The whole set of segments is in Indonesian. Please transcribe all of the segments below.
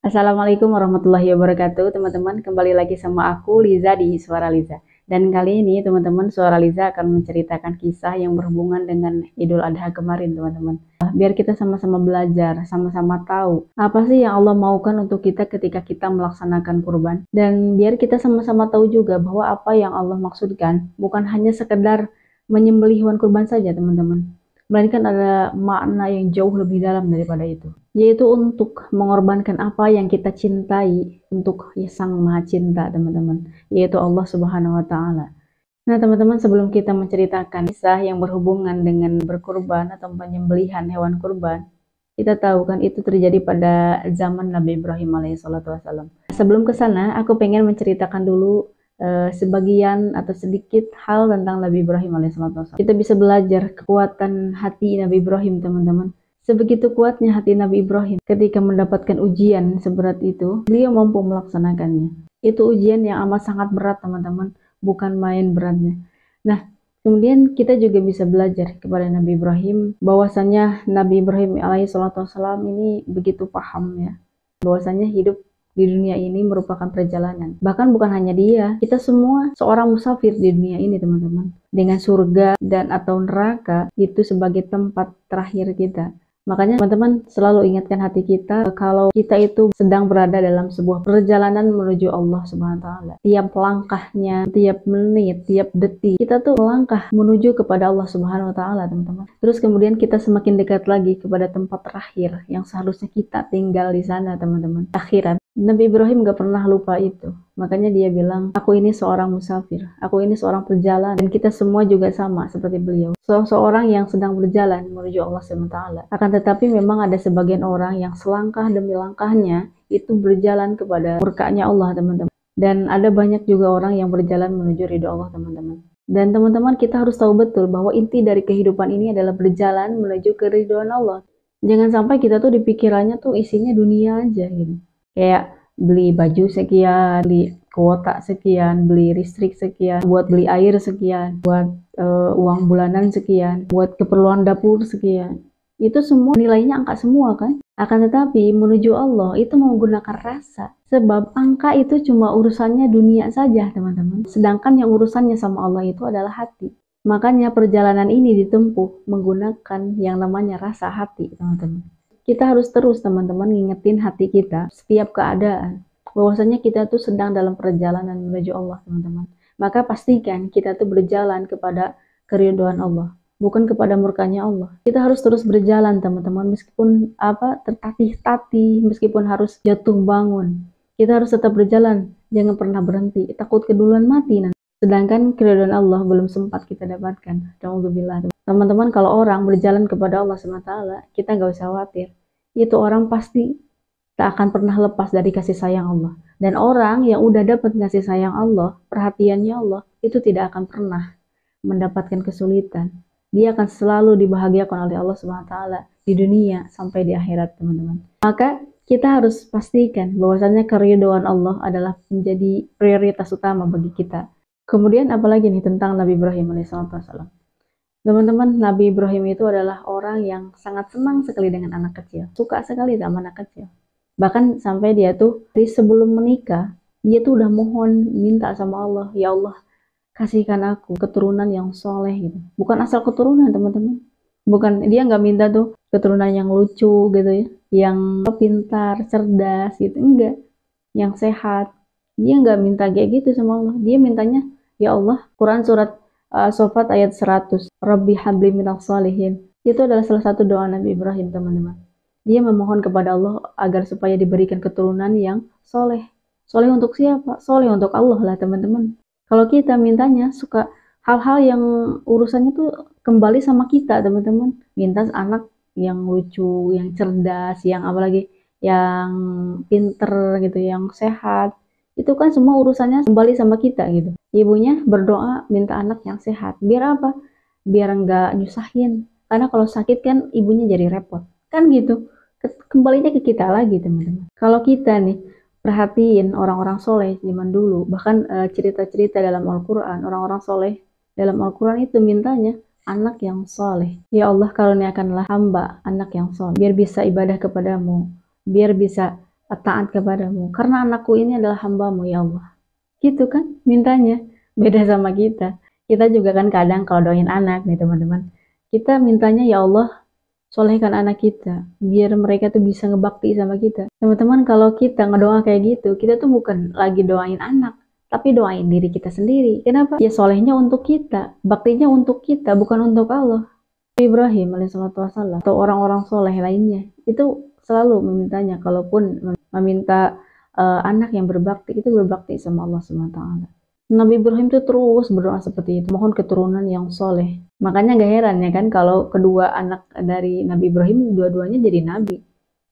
Assalamualaikum warahmatullahi wabarakatuh, teman-teman. Kembali lagi sama aku, Liza, di Suara Liza. Dan kali ini, teman-teman, Suara Liza akan menceritakan kisah yang berhubungan dengan Idul Adha kemarin, teman-teman. Biar kita sama-sama belajar, sama-sama tahu apa sih yang Allah maukan untuk kita ketika kita melaksanakan kurban. Dan biar kita sama-sama tahu juga bahwa apa yang Allah maksudkan bukan hanya sekedar menyembelih hewan kurban saja, teman-teman, melainkan ada makna yang jauh lebih dalam daripada itu, yaitu untuk mengorbankan apa yang kita cintai untuk Sang Maha Cinta, teman-teman, yaitu Allah Subhanahu wa Ta'ala. Nah, teman-teman, sebelum kita menceritakan kisah yang berhubungan dengan berkurban atau penyembelihan hewan kurban, kita tahu kan itu terjadi pada zaman Nabi Ibrahim alaihissalam. Sebelum ke sana, aku pengen menceritakan dulu sebagian atau sedikit hal tentang Nabi Ibrahim alaihissalam. Kita bisa belajar kekuatan hati Nabi Ibrahim, teman-teman. Sebegitu kuatnya hati Nabi Ibrahim ketika mendapatkan ujian seberat itu, beliau mampu melaksanakannya. Itu ujian yang amat sangat berat, teman-teman, bukan main beratnya. Nah, kemudian kita juga bisa belajar kepada Nabi Ibrahim bahwasanya Nabi Ibrahim alaihissalam ini begitu paham ya, bahwasanya hidup di dunia ini merupakan perjalanan. Bahkan bukan hanya dia, kita semua seorang musafir di dunia ini, teman-teman. Dengan surga dan atau neraka itu sebagai tempat terakhir kita. Makanya teman-teman selalu ingatkan hati kita kalau kita itu sedang berada dalam sebuah perjalanan menuju Allah Subhanahu wa Ta'ala. Tiap langkahnya, tiap menit, tiap detik, kita tuh melangkah menuju kepada Allah Subhanahu wa Ta'ala, teman-teman. Terus kemudian kita semakin dekat lagi kepada tempat terakhir yang seharusnya kita tinggal di sana, teman-teman. Akhirat. Nabi Ibrahim gak pernah lupa itu. Makanya dia bilang, aku ini seorang musafir, aku ini seorang perjalanan, dan kita semua juga sama seperti beliau. Seorang yang sedang berjalan menuju Allah SWT. Akan tetapi memang ada sebagian orang yang selangkah demi langkahnya itu berjalan kepada murkanya Allah, teman-teman. Dan ada banyak juga orang yang berjalan menuju ridho Allah, teman-teman. Dan teman-teman, kita harus tahu betul bahwa inti dari kehidupan ini adalah berjalan menuju keridhaan Allah. Jangan sampai kita tuh di pikirannya tuh isinya dunia aja gitu. Kayak beli baju sekian, beli kuota sekian, beli listrik sekian, buat beli air sekian, buat uang bulanan sekian, buat keperluan dapur sekian. Itu semua nilainya angka semua kan? Akan tetapi menuju Allah itu menggunakan rasa. Sebab angka itu cuma urusannya dunia saja, teman-teman. Sedangkan yang urusannya sama Allah itu adalah hati. Makanya perjalanan ini ditempuh menggunakan yang namanya rasa hati, teman-teman. Kita harus terus, teman-teman, ngingetin hati kita setiap keadaan bahwasanya kita tuh sedang dalam perjalanan menuju Allah, teman-teman. Maka pastikan kita tuh berjalan kepada keridhaan Allah, bukan kepada murkanya Allah. Kita harus terus berjalan, teman-teman, meskipun tertatih-tatih, meskipun harus jatuh bangun. Kita harus tetap berjalan, jangan pernah berhenti. Takut keduluan mati nanti. Sedangkan keridhaan Allah belum sempat kita dapatkan. Alhamdulillah. Teman-teman, kalau orang berjalan kepada Allah SWT, kita gak usah khawatir. Itu orang pasti tak akan pernah lepas dari kasih sayang Allah. Dan orang yang udah dapat kasih sayang Allah, perhatiannya Allah, itu tidak akan pernah mendapatkan kesulitan. Dia akan selalu dibahagiakan oleh Allah SWT di dunia sampai di akhirat, teman-teman. Maka kita harus pastikan bahwasanya keridhaan Allah adalah menjadi prioritas utama bagi kita. Kemudian apalagi nih tentang Nabi Ibrahim alaihissalam. Teman-teman, Nabi Ibrahim itu adalah orang yang sangat senang sekali dengan anak kecil. Suka sekali sama anak kecil. Bahkan sampai dia tuh sebelum menikah, dia tuh udah mohon, minta sama Allah, ya Allah, kasihkan aku keturunan yang soleh gitu. Bukan asal keturunan, teman-teman. Bukan, dia nggak minta tuh keturunan yang lucu gitu ya, yang pintar, cerdas gitu. Enggak, yang sehat. Dia nggak minta kayak gitu sama Allah. Dia mintanya, ya Allah, Quran surat Sofat ayat 100, Rabbi habli minas salihin. Itu adalah salah satu doa Nabi Ibrahim, teman-teman. Dia memohon kepada Allah agar supaya diberikan keturunan yang soleh. Soleh untuk siapa? Soleh untuk Allah lah, teman-teman. Kalau kita mintanya suka hal-hal yang urusannya tuh kembali sama kita, teman-teman. Minta anak yang lucu, yang cerdas, yang apalagi yang pinter gitu, yang sehat. Itu kan semua urusannya kembali sama kita gitu. Ibunya berdoa minta anak yang sehat. Biar apa? Biar nggak nyusahin. Karena kalau sakit kan ibunya jadi repot. Kan gitu. Kembalinya ke kita lagi, teman-teman. Kalau kita nih perhatiin orang-orang soleh zaman dulu, bahkan cerita-cerita dalam Al-Quran, orang-orang soleh dalam Al-Quran itu mintanya anak yang soleh. Ya Allah, karuniakanlah hamba anak yang soleh, biar bisa ibadah kepadamu, biar bisa taat kepadamu, karena anakku ini adalah hambamu ya Allah. Gitu kan mintanya, beda sama kita. Kita juga kan kadang kalau doain anak nih teman-teman, kita mintanya ya Allah solehkan anak kita, biar mereka tuh bisa ngebakti sama kita. Teman-teman, kalau kita ngedoa kayak gitu, kita tuh bukan lagi doain anak, tapi doain diri kita sendiri. Kenapa? Ya solehnya untuk kita, baktinya untuk kita, bukan untuk Allah. Ibrahim alaihissalam atau orang-orang soleh lainnya, itu selalu memintanya, kalaupun meminta anak yang berbakti, itu berbakti sama Allah SWT. Nabi Ibrahim tuh terus berdoa seperti itu, mohon keturunan yang soleh. Makanya gak heran ya kan kalau kedua anak dari Nabi Ibrahim dua-duanya jadi nabi.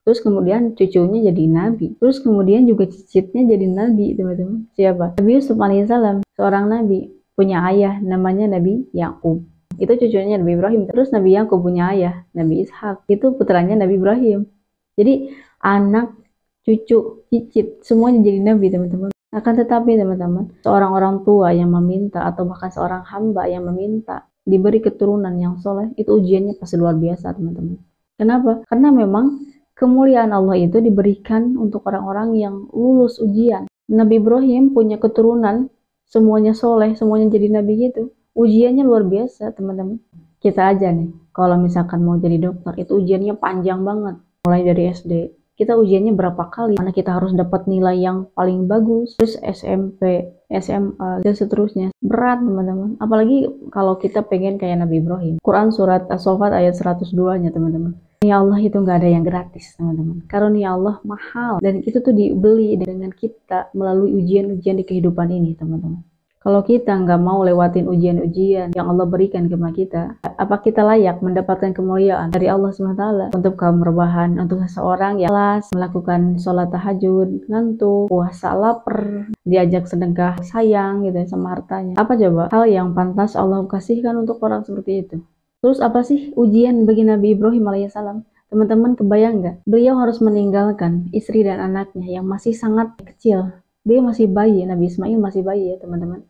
Terus kemudian cucunya jadi nabi. Terus kemudian juga cicitnya jadi nabi, teman-teman. Siapa? Nabi Yusuf alaihissalam, seorang nabi, punya ayah namanya Nabi Yakub. Itu cucunya Nabi Ibrahim. Terus Nabi Yakub punya ayah Nabi Ishak. Itu putranya Nabi Ibrahim. Jadi anak, cucu, cicit semuanya jadi nabi, teman-teman. Akan tetapi teman-teman, seorang orang tua yang meminta atau bahkan seorang hamba yang meminta diberi keturunan yang soleh, itu ujiannya pasti luar biasa, teman-teman. Kenapa? Karena memang kemuliaan Allah itu diberikan untuk orang-orang yang lulus ujian. Nabi Ibrahim punya keturunan, semuanya soleh, semuanya jadi nabi gitu. Ujiannya luar biasa, teman-teman. Kita aja nih, kalau misalkan mau jadi dokter, itu ujiannya panjang banget. Mulai dari SD, kita ujiannya berapa kali, karena kita harus dapat nilai yang paling bagus, terus SMP, SMA, dan seterusnya. Berat, teman-teman. Apalagi kalau kita pengen kayak Nabi Ibrahim. Quran surat As-Saffat ayat 102-nya, teman-teman. Ya Allah itu nggak ada yang gratis, teman-teman. Karunia Allah mahal, dan itu tuh dibeli dengan kita melalui ujian-ujian di kehidupan ini, teman-teman. Kalau kita nggak mau lewatin ujian-ujian yang Allah berikan kepada kita, apa kita layak mendapatkan kemuliaan dari Allah SWT? Untuk kaum rebahan, untuk seseorang yang malas melakukan sholat tahajud, ngantuk, puasa lapar, diajak sedekah sayang gitu sama hartanya. Apa coba hal yang pantas Allah kasihkan untuk orang seperti itu? Terus apa sih ujian bagi Nabi Ibrahim alaihissalam? Teman-teman kebayang nggak? Beliau harus meninggalkan istri dan anaknya yang masih sangat kecil. Dia masih bayi, Nabi Ismail masih bayi ya teman-teman.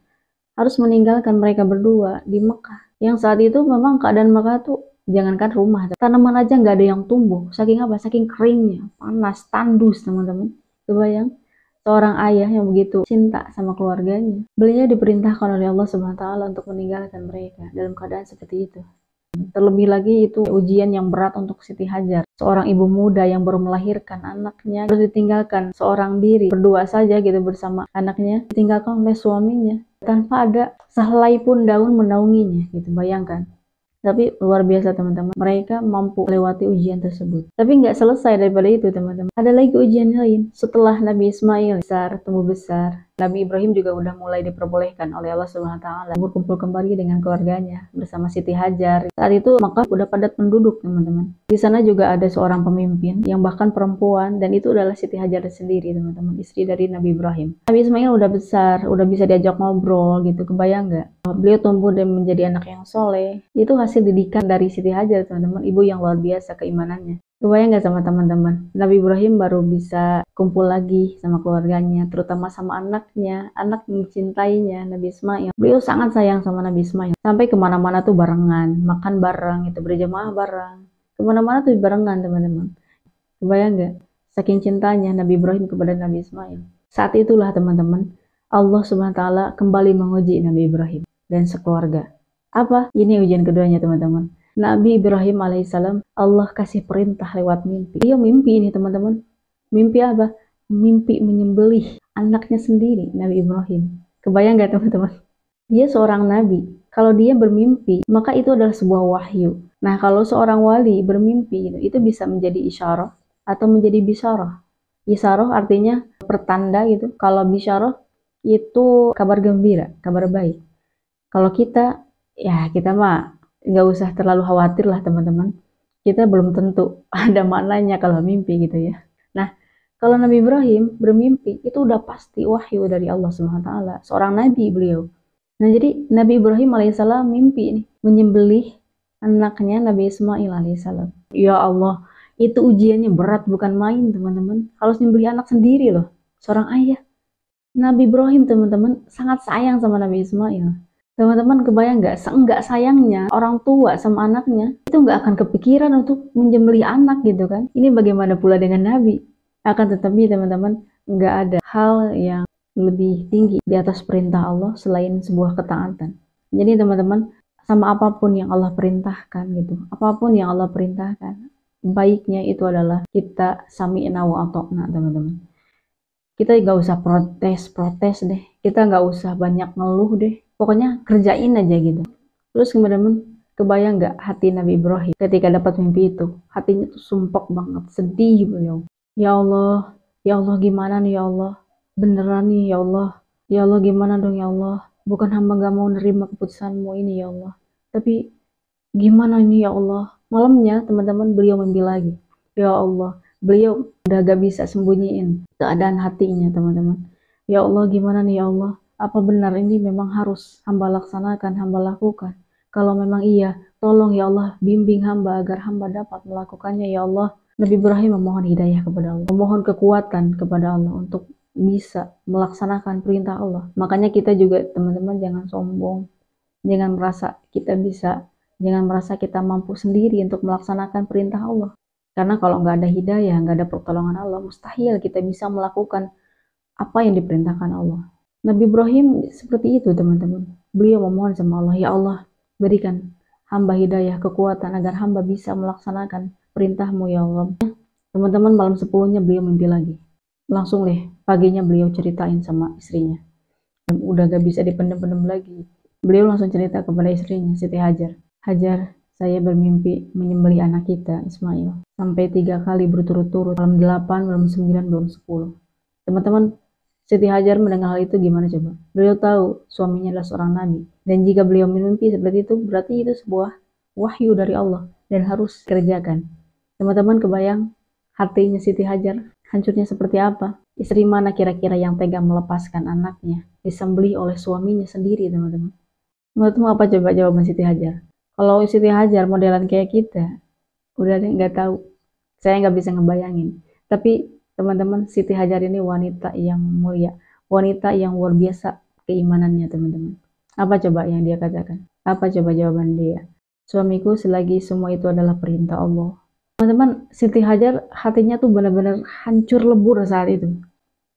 Harus meninggalkan mereka berdua di Mekah. Yang saat itu memang keadaan Mekah tuh jangankan rumah, tanaman aja nggak ada yang tumbuh. Saking apa? Saking keringnya, panas, tandus teman-teman. Kebayang? Seorang ayah yang begitu cinta sama keluarganya. Beliau diperintahkan oleh Allah SWT untuk meninggalkan mereka dalam keadaan seperti itu. Terlebih lagi itu ujian yang berat untuk Siti Hajar, seorang ibu muda yang baru melahirkan anaknya, harus ditinggalkan seorang diri, berdua saja gitu bersama anaknya, ditinggalkan oleh suaminya, tanpa ada sehelai pun daun menaunginya gitu, bayangkan. Tapi luar biasa teman-teman, mereka mampu melewati ujian tersebut. Tapi nggak selesai daripada itu teman-teman, ada lagi ujian lain. Setelah Nabi Ismail besar, tumbuh besar, Nabi Ibrahim juga udah mulai diperbolehkan oleh Allah SWT berkumpul kembali dengan keluarganya bersama Siti Hajar. Saat itu Makkah udah padat penduduk teman-teman. Di sana juga ada seorang pemimpin yang bahkan perempuan, dan itu adalah Siti Hajar sendiri teman-teman, istri dari Nabi Ibrahim. Nabi Ismail udah besar, udah bisa diajak ngobrol gitu, kebayang nggak? Beliau tumbuh dan menjadi anak yang soleh. Itu hasil didikan dari Siti Hajar teman-teman, ibu yang luar biasa keimanannya. Kebayang nggak sama teman-teman? Nabi Ibrahim baru bisa kumpul lagi sama keluarganya, terutama sama anaknya, anak yang mencintainya, Nabi Ismail. Beliau sangat sayang sama Nabi Ismail. Sampai kemana-mana tuh barengan, makan bareng, itu berjamaah bareng. Kemana-mana tuh barengan teman-teman. Kebayang nggak? Saking cintanya Nabi Ibrahim kepada Nabi Ismail. Saat itulah teman-teman, Allah SWT kembali menguji Nabi Ibrahim dan sekeluarga. Apa? Ini ujian keduanya teman-teman. Nabi Ibrahim alaihissalam, Allah kasih perintah lewat mimpi. Dia mimpi ini teman-teman. Mimpi apa? Mimpi menyembelih anaknya sendiri, Nabi Ibrahim. Kebayang gak teman-teman? Dia seorang nabi. Kalau dia bermimpi, maka itu adalah sebuah wahyu. Nah, kalau seorang wali bermimpi, itu bisa menjadi isyarah atau menjadi bisyarah. Isyarah artinya pertanda gitu. Kalau bisyarah itu kabar gembira, kabar baik. Kalau kita, ya kita mah nggak usah terlalu khawatir lah teman-teman. Kita belum tentu ada maknanya kalau mimpi gitu ya. Nah, kalau Nabi Ibrahim bermimpi, itu udah pasti wahyu dari Allah SWT. Seorang nabi beliau. Nah, jadi Nabi Ibrahim alaihissalam mimpi nih, menyembelih anaknya Nabi Ismail alaihissalam. Ya Allah, itu ujiannya berat bukan main teman-teman. Harus nyembelih anak sendiri loh, seorang ayah. Nabi Ibrahim teman-teman sangat sayang sama Nabi Ismail. Teman-teman kebayang nggak, seenggak sayangnya orang tua sama anaknya, itu nggak akan kepikiran untuk menyembelih anak gitu kan. Ini bagaimana pula dengan Nabi? Akan tetapi teman-teman, nggak ada hal yang lebih tinggi di atas perintah Allah selain sebuah ketaatan. Jadi teman-teman, sama apapun yang Allah perintahkan gitu, apapun yang Allah perintahkan, baiknya itu adalah kita sami'na wa ata'na teman-teman. Kita nggak usah protes deh, kita nggak usah banyak ngeluh deh, pokoknya kerjain aja gitu. Terus teman-teman, kebayang nggak hati Nabi Ibrahim ketika dapat mimpi itu? Hatinya tuh sumpek banget, sedih beliau. Ya Allah gimana nih ya Allah, beneran nih ya Allah gimana dong ya Allah, bukan hamba gak mau nerima keputusanmu ini ya Allah, tapi gimana ini ya Allah. Malamnya teman-teman beliau mimpi lagi, ya Allah, beliau udah gak bisa sembunyiin keadaan hatinya teman-teman. Ya Allah gimana nih ya Allah, apa benar ini memang harus hamba laksanakan, hamba lakukan? Kalau memang iya, tolong ya Allah bimbing hamba agar hamba dapat melakukannya ya Allah. Nabi Ibrahim memohon hidayah kepada Allah, memohon kekuatan kepada Allah untuk bisa melaksanakan perintah Allah. Makanya kita juga teman-teman jangan sombong, jangan merasa kita bisa, jangan merasa kita mampu sendiri untuk melaksanakan perintah Allah. Karena kalau nggak ada hidayah, nggak ada pertolongan Allah, mustahil kita bisa melakukan apa yang diperintahkan Allah. Nabi Ibrahim seperti itu teman-teman. Beliau memohon sama Allah, ya Allah berikan hamba hidayah, kekuatan agar hamba bisa melaksanakan perintahmu ya Allah. Teman-teman malam 10-nya beliau mimpi lagi. Langsung deh paginya beliau ceritain sama istrinya. Udah gak bisa dipendam-pendam lagi. Beliau langsung cerita kepada istrinya, Siti Hajar. Hajar, saya bermimpi menyembelih anak kita, Ismail. Sampai 3 kali berturut-turut. Malam 8, malam 9, malam 10. Teman-teman, Siti Hajar mendengar hal itu gimana coba? Beliau tahu suaminya adalah seorang nabi. Dan jika beliau mimpi seperti itu, berarti itu sebuah wahyu dari Allah. Dan harus dikerjakan. Teman-teman kebayang hatinya Siti Hajar hancurnya seperti apa? Istri mana kira-kira yang tega melepaskan anaknya disembelih oleh suaminya sendiri teman-teman? Menurutmu apa coba jawaban Siti Hajar? Kalau Siti Hajar modelan kayak kita, udah deh nggak tahu. Saya nggak bisa ngebayangin. Tapi teman-teman, Siti Hajar ini wanita yang mulia, wanita yang luar biasa keimanannya teman-teman. Apa coba yang dia katakan? Apa coba jawaban dia? Suamiku selagi semua itu adalah perintah Allah. Teman-teman, Siti Hajar hatinya tuh benar-benar hancur lebur saat itu.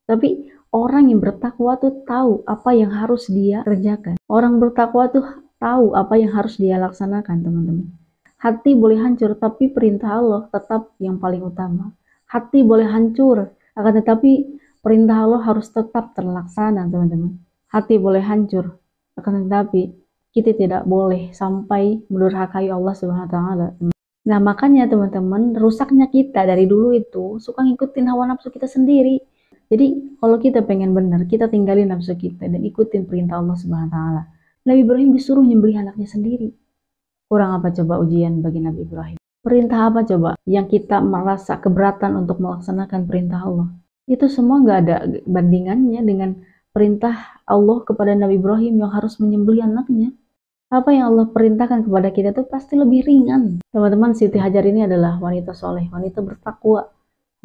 Tapi orang yang bertakwa tuh tahu apa yang harus dia kerjakan. Orang bertakwa tuh tahu apa yang harus dia laksanakan, teman-teman. Hati boleh hancur, tapi perintah Allah tetap yang paling utama. Hati boleh hancur, akan tetapi perintah Allah harus tetap terlaksana, teman-teman. Hati boleh hancur, akan tetapi kita tidak boleh sampai mendurhakai Allah Subhanahu wa taala. Nah, makanya teman-teman, rusaknya kita dari dulu itu suka ngikutin hawa nafsu kita sendiri. Jadi, kalau kita pengen benar, kita tinggalin nafsu kita dan ikutin perintah Allah Subhanahu wa taala. Nabi Ibrahim disuruh nyembelih anaknya sendiri. Kurang apa coba ujian bagi Nabi Ibrahim? Perintah apa coba yang kita merasa keberatan untuk melaksanakan perintah Allah? Itu semua nggak ada bandingannya dengan perintah Allah kepada Nabi Ibrahim yang harus menyembelih anaknya. Apa yang Allah perintahkan kepada kita itu pasti lebih ringan. Teman-teman, Siti Hajar ini adalah wanita soleh, wanita bertakwa.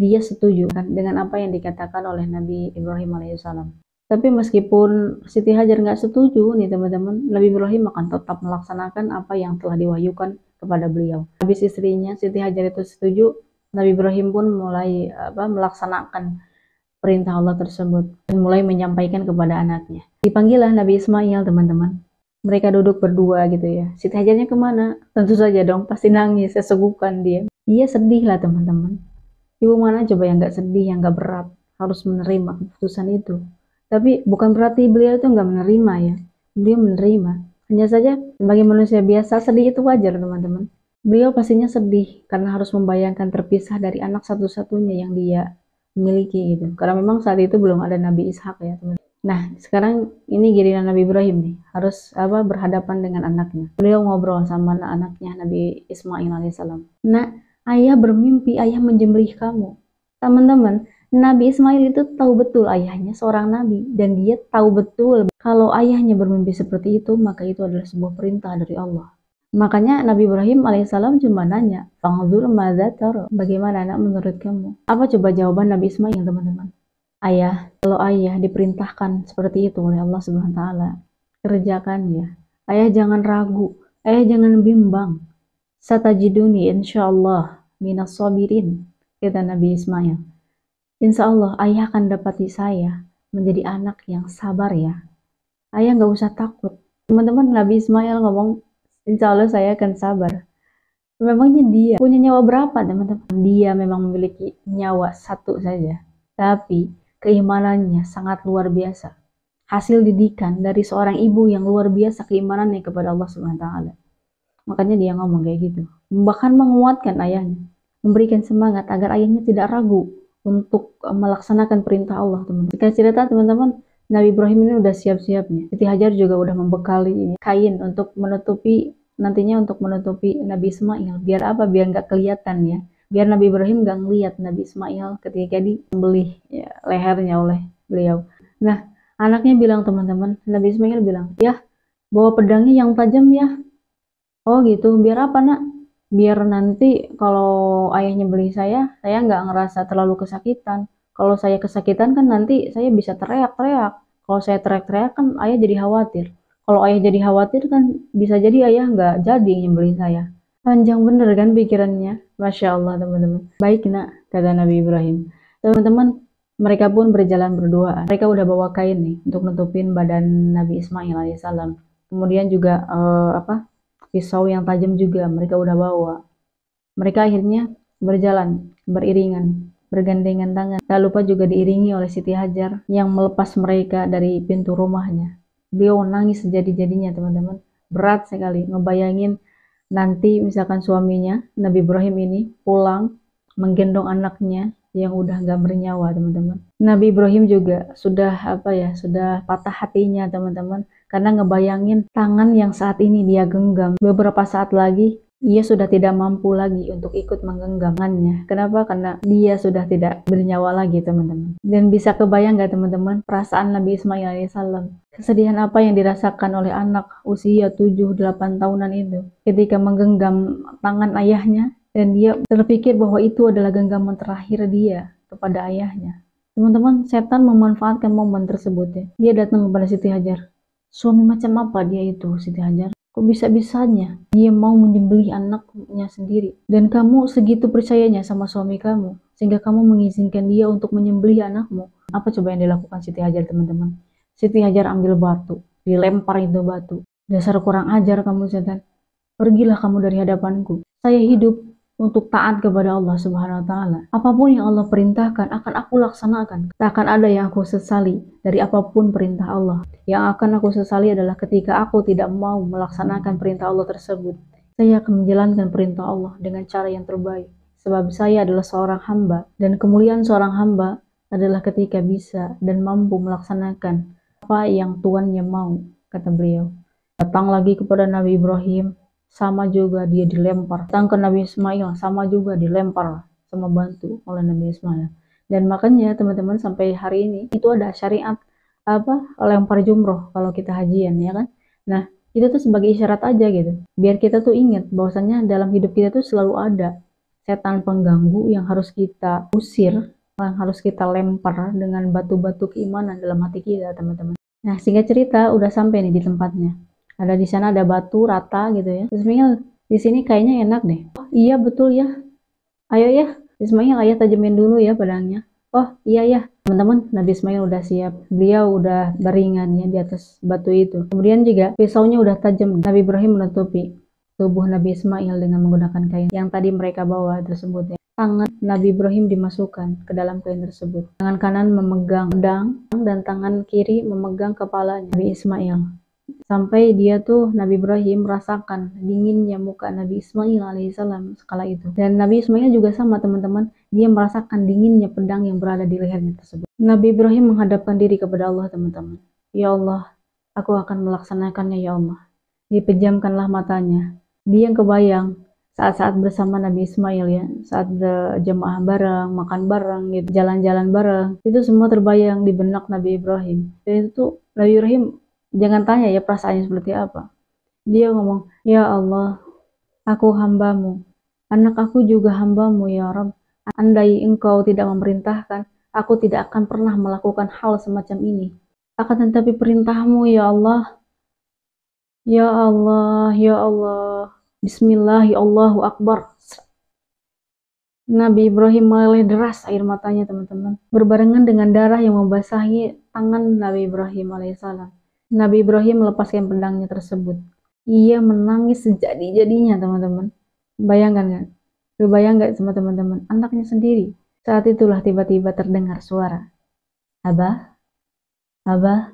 Dia setuju kan dengan apa yang dikatakan oleh Nabi Ibrahim alaihissalam. Tapi meskipun Siti Hajar nggak setuju nih teman-teman, Nabi Ibrahim akan tetap melaksanakan apa yang telah diwahyukan kepada beliau. Habis istrinya Siti Hajar itu setuju, Nabi Ibrahim pun mulai melaksanakan perintah Allah tersebut dan mulai menyampaikan kepada anaknya. Dipanggillah Nabi Ismail teman-teman. Mereka duduk berdua gitu ya. Siti Hajarnya kemana? Tentu saja dong, pasti nangis, sesegukan dia. Dia sedih lah teman-teman. Ibu mana coba yang gak sedih, yang gak berat, harus menerima keputusan itu. Tapi bukan berarti beliau itu gak menerima ya. Beliau menerima. Hanya saja sebagai manusia biasa, sedih itu wajar teman-teman. Beliau pastinya sedih karena harus membayangkan terpisah dari anak satu-satunya yang dia miliki gitu. Karena memang saat itu belum ada Nabi Ishak ya teman. Nah, sekarang ini giliran Nabi Ibrahim nih, harus berhadapan dengan anaknya. Beliau ngobrol sama anaknya Nabi Ismail alaihissalam. Nah, ayah bermimpi ayah menjembelih kamu. Teman-teman, Nabi Ismail itu tahu betul ayahnya seorang nabi dan dia tahu betul kalau ayahnya bermimpi seperti itu, maka itu adalah sebuah perintah dari Allah. Makanya Nabi Ibrahim alaihissalam cuma nanya, "Fangzur madza tara?" Bagaimana anak menurut kamu? Apa coba jawaban Nabi Ismail, teman-teman? Ayah, kalau ayah diperintahkan seperti itu oleh Allah Subhanahu wa taala, kerjakan ya. Ayah jangan ragu, ayah jangan bimbang. Satajiduni insyaallah minas sabirin, kata Nabi Ismail. Insya Allah ayah akan dapati saya menjadi anak yang sabar ya. Ayah nggak usah takut. Teman-teman, Nabi Ismail ngomong, insya Allah saya akan sabar. Memangnya dia punya nyawa berapa, teman-teman? Dia memang memiliki nyawa satu saja. Tapi keimanannya sangat luar biasa. Hasil didikan dari seorang ibu yang luar biasa keimanannya kepada Allah Subhanahu wa taala. Makanya dia ngomong kayak gitu. Bahkan menguatkan ayahnya, memberikan semangat agar ayahnya tidak ragu untuk melaksanakan perintah Allah, teman. Jika cerita teman-teman, Nabi Ibrahim ini udah siap-siapnya. Siti Hajar juga udah membekali kain untuk menutupi nantinya untuk menutupi Nabi Ismail. Biar apa? Biar nggak kelihatan ya. Biar Nabi Ibrahim nggak ngelihat Nabi Ismail ketika disembelih ya, lehernya oleh beliau. Nah, anaknya bilang teman-teman, Nabi Ismail bilang, ya bawa pedangnya yang tajam ya. Oh gitu, biar apa nak? Biar nanti kalau ayahnya beli saya nggak ngerasa terlalu kesakitan. Kalau saya kesakitan kan nanti saya bisa teriak-teriak. Kalau saya teriak-teriak kan ayah jadi khawatir. Kalau ayah jadi khawatir kan bisa jadi ayah nggak jadi nyembelih saya. Panjang bener kan pikirannya. Masya Allah teman-teman. Baik nak, kata Nabi Ibrahim. Teman-teman, mereka pun berjalan berdua. Mereka udah bawa kain nih untuk nutupin badan Nabi Ismail alaihissalam. Kemudian juga pisau yang tajam juga mereka udah bawa. Mereka akhirnya berjalan beriringan, bergandengan tangan. Tak lupa juga diiringi oleh Siti Hajar yang melepas mereka dari pintu rumahnya. Beliau nangis sejadi-jadinya teman-teman. Berat sekali ngebayangin nanti misalkan suaminya Nabi Ibrahim ini pulang menggendong anaknya yang udah nggak bernyawa, teman-teman. Nabi Ibrahim juga sudah patah hatinya, teman-teman, karena ngebayangin tangan yang saat ini dia genggam beberapa saat lagi ia sudah tidak mampu lagi untuk ikut menggenggamnya. Kenapa? Karena dia sudah tidak bernyawa lagi, teman-teman. Dan bisa kebayang nggak, teman-teman, perasaan Nabi Ismail alaihissalam? Kesedihan apa yang dirasakan oleh anak usia 7-8 tahunan itu ketika menggenggam tangan ayahnya, dan dia terpikir bahwa itu adalah genggaman terakhir dia kepada ayahnya. Teman-teman, setan memanfaatkan momen tersebut ya. Dia datang kepada Siti Hajar. Suami macam apa dia itu, Siti Hajar? Kok bisa-bisanya dia mau menyembelih anaknya sendiri? Dan kamu segitu percayanya sama suami kamu, sehingga kamu mengizinkan dia untuk menyembelih anakmu. Apa coba yang dilakukan Siti Hajar, teman-teman? Siti Hajar ambil batu, dilempar itu batu. Dasar kurang ajar kamu, setan. Pergilah kamu dari hadapanku. Saya hidup untuk taat kepada Allah Subhanahu wa taala. Apapun yang Allah perintahkan akan aku laksanakan. Tak akan ada yang aku sesali dari apapun perintah Allah. Yang akan aku sesali adalah ketika aku tidak mau melaksanakan perintah Allah tersebut. Saya akan menjalankan perintah Allah dengan cara yang terbaik. Sebab saya adalah seorang hamba, dan kemuliaan seorang hamba adalah ketika bisa dan mampu melaksanakan apa yang Tuannya mau, kata beliau. Datang lagi kepada Nabi Ibrahim, sama juga dia dilempar. Datang ke Nabi Ismail, sama juga dilempar sama batu oleh Nabi Ismail. Dan makanya teman-teman sampai hari ini itu ada syariat lempar jumroh kalau kita hajian, ya kan. Nah, itu tuh sebagai isyarat aja gitu, biar kita tuh ingat bahwasannya dalam hidup kita tuh selalu ada setan pengganggu yang harus kita usir, yang harus kita lempar dengan batu-batu keimanan dalam hati kita, teman-teman. Nah, singkat cerita udah sampai nih di tempatnya. Ada di sana ada batu rata gitu ya. Ismail, di sini kayaknya enak deh. Oh iya betul ya. Ayo ya, Ismail, ayah tajamin dulu ya pedangnya. Oh iya ya. Teman-teman, Nabi Ismail udah siap. Beliau udah baringan ya di atas batu itu. Kemudian juga pisaunya udah tajam. Nabi Ibrahim menutupi tubuh Nabi Ismail dengan menggunakan kain yang tadi mereka bawa tersebut ya. Tangan Nabi Ibrahim dimasukkan ke dalam kain tersebut. Tangan kanan memegang pedang dan tangan kiri memegang kepalanya Nabi Ismail. Sampai dia tuh Nabi Ibrahim merasakan dinginnya muka Nabi Ismail alaihissalam sekala itu. Dan Nabi Ismail juga sama, teman-teman, dia merasakan dinginnya pedang yang berada di lehernya tersebut. Nabi Ibrahim menghadapkan diri kepada Allah, teman-teman. Ya Allah, aku akan melaksanakannya ya Allah. Dipejamkanlah matanya. Dia yang kebayang saat-saat bersama Nabi Ismail ya, saat berjamaah bareng, makan bareng, gitu, jalan-jalan bareng, itu semua terbayang di benak Nabi Ibrahim. Dan itu Nabi Ibrahim, jangan tanya ya perasaannya seperti apa. Dia ngomong, ya Allah, aku hambamu, anak aku juga hambamu ya Rabb. Andai engkau tidak memerintahkan, aku tidak akan pernah melakukan hal semacam ini. Akan tetapi perintahmu ya Allah, ya Allah, ya Allah. Bismillah, ya Allahu Akbar. Nabi Ibrahim meleleh deras air matanya teman-teman, berbarengan dengan darah yang membasahi tangan Nabi Ibrahim alaihissalam. Nabi Ibrahim melepaskan pedangnya tersebut. Ia menangis sejadi-jadinya teman-teman. Bayangkan nggak? Kebayang nggak sama teman-teman? Anaknya sendiri. Saat itulah tiba-tiba terdengar suara, Abah, Abah.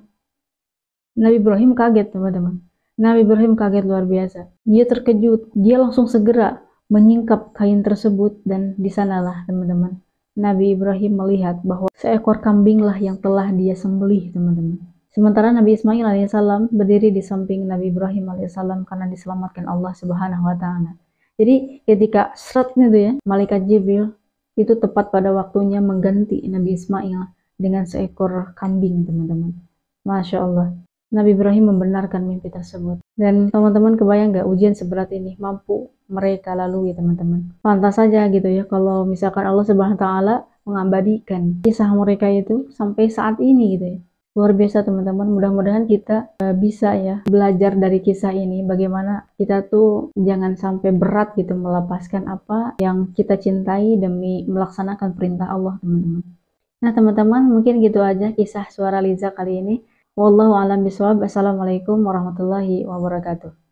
Nabi Ibrahim kaget teman-teman. Nabi Ibrahim kaget luar biasa. Dia terkejut. Dia langsung segera menyingkap kain tersebut dan di sanalah teman-teman, Nabi Ibrahim melihat bahwa seekor kambinglah yang telah dia sembelih teman-teman. Sementara Nabi Ismail alaihissalam berdiri di samping Nabi Ibrahim alaihissalam karena diselamatkan Allah Subhanahu wa taala. Jadi ketika seret itu ya, malaikat Jibril itu tepat pada waktunya mengganti Nabi Ismail dengan seekor kambing teman-teman. Masya Allah. Nabi Ibrahim membenarkan mimpi tersebut. Dan teman-teman kebayang nggak ujian seberat ini mampu mereka lalui teman-teman. Pantas saja gitu ya kalau misalkan Allah Subhanahu wa taala mengabadikan kisah mereka itu sampai saat ini gitu ya. Luar biasa teman-teman, mudah-mudahan kita bisa ya belajar dari kisah ini bagaimana kita tuh jangan sampai berat gitu melepaskan apa yang kita cintai demi melaksanakan perintah Allah teman-teman. Nah teman-teman mungkin gitu aja kisah suara Liza kali ini. Wallahu a'lam bishawab. Assalamualaikum warahmatullahi wabarakatuh.